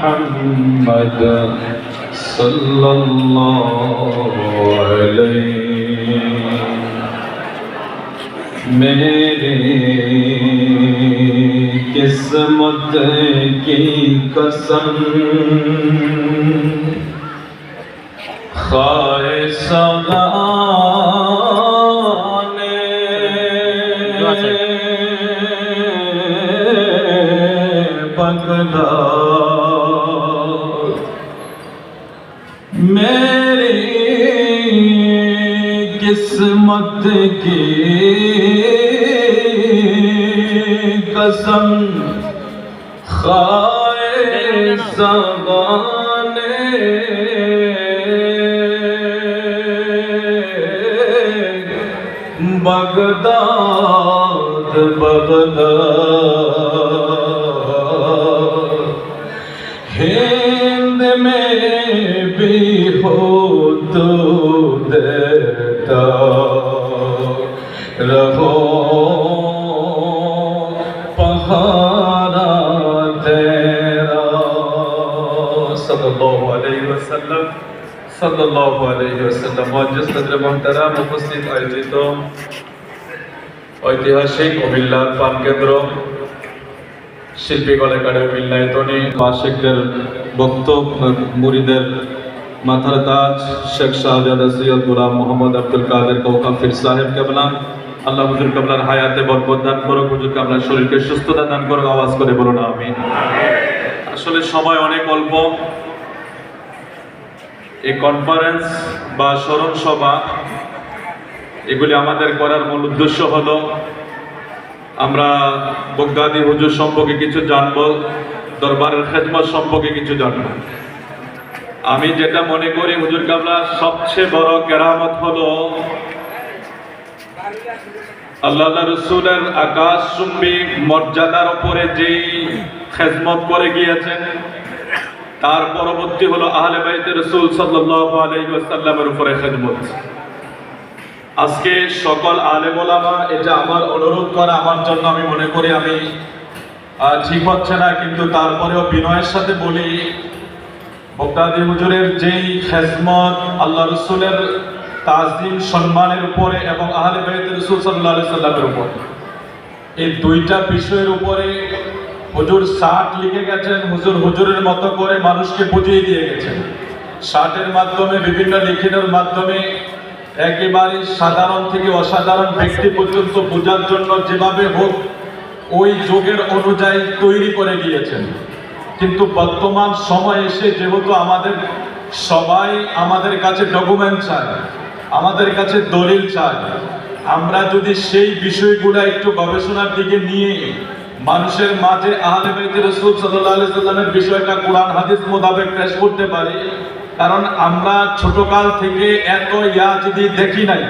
محمد صلى الله عليه मेरी किस्मत की कसम खाए सगाने बगदाद मेरी किस्मत की कसम खाए ज़बाने बगदाद बगदाद हिंद में भी हो तो देता रहो पहाड़ा तेरा सल्लल्लाहु अलैहि वसल्लम सल्लल्लाहु अलैहि वसल्लम। मुअज्जिज़ सदर मोहतरम उपस्थित आयोजित ঐতিহাসিক কুমিল্লার প্রাণকেন্দ্র শিল্পীগণ একাডেমি মিলনায়তনে আশিকদের বক্তব্য মুরিদের মাথার তাজ শেখ শাহজাদা সৈয়দ গোলাম মোহাম্মদ আব্দুল কাদের কৌকাফির সাহেব কেবলা আল্লাহ হুজুর কেবলার হায়াতে বরকত দান করুক, হুজুর কেবলার শরীরকে সুস্থতা দান করুক। আওয়াজ করে বলুন আমিন। আসলে সময় অনেক অল্প। এই কনফারেন্স বা স্মরণ সভা এগুলি আমাদের করার মূল উদ্দেশ্য হলো আমরা বগদাদি হুজুর সম্পর্কে কিছু জানবো, দরবারের খেদমত সম্পর্কে কিছু জানবো। আমি যেটা মনে করি হুজুর কেবলার সবচেয়ে বড় কেরামত হলো আল্লাহ রসুলের আকাশচুম্বী মর্যাদার উপরে যেই খেদমত করে গিয়েছেন, তার পরবর্তী হলো আহলে বাইতে রাসূল সাল্লাল্লাহু আলাইহি ওয়াসাল্লামের উপরে খেদমত। আজকে সকল আলেম ওলামা এটা আমার অনুরোধ করা আমার জন্য আমি মনে করি আমি ঠিক হচ্ছে না, কিন্তু তারপরেও বিনয়ের সাথে বলি বগদাদি হুজুরের যেই খেদমত আল্লাহ রসুলের তাজিম সম্মানের উপরে এবং আহলে বাইতে রাসূল সাল্লাল্লাহু আলাইহি ওয়াসাল্লামের উপরে, এই দুইটা বিষয়ের উপরে হুজুর 60 লিখে গেছেন। হুজুরের মতো করে মানুষকে বুঝিয়ে দিয়ে গেছেন। 60-এর মাধ্যমে বিভিন্ন লিখিতের মাধ্যমে একেবারে সাধারণ থেকে অসাধারণ ব্যক্তি পর্যন্ত বোঝার জন্য যেভাবে হোক ওই যুগের অনুযায়ী তৈরি করে গিয়েছেন। কিন্তু বর্তমান সময় এসে যেহেতু আমাদের সবাই আমাদের কাছে ডকুমেন্ট চায়, আমাদের কাছে দলিল চায়, আমরা যদি সেই বিষয়গুলো একটু গবেষণার দিকে নিয়ে মানুষের মাঝে আহলে বাইতে রাসূল সাল্লাল্লাহু আলাইহি ওয়াসাল্লামের বিষয়টা কোরআন হাদিস মোতাবেক পেশ করতে পারি, কারণ আমরা ছোটকাল থেকে এত ইয়াজিদি দেখি নাই।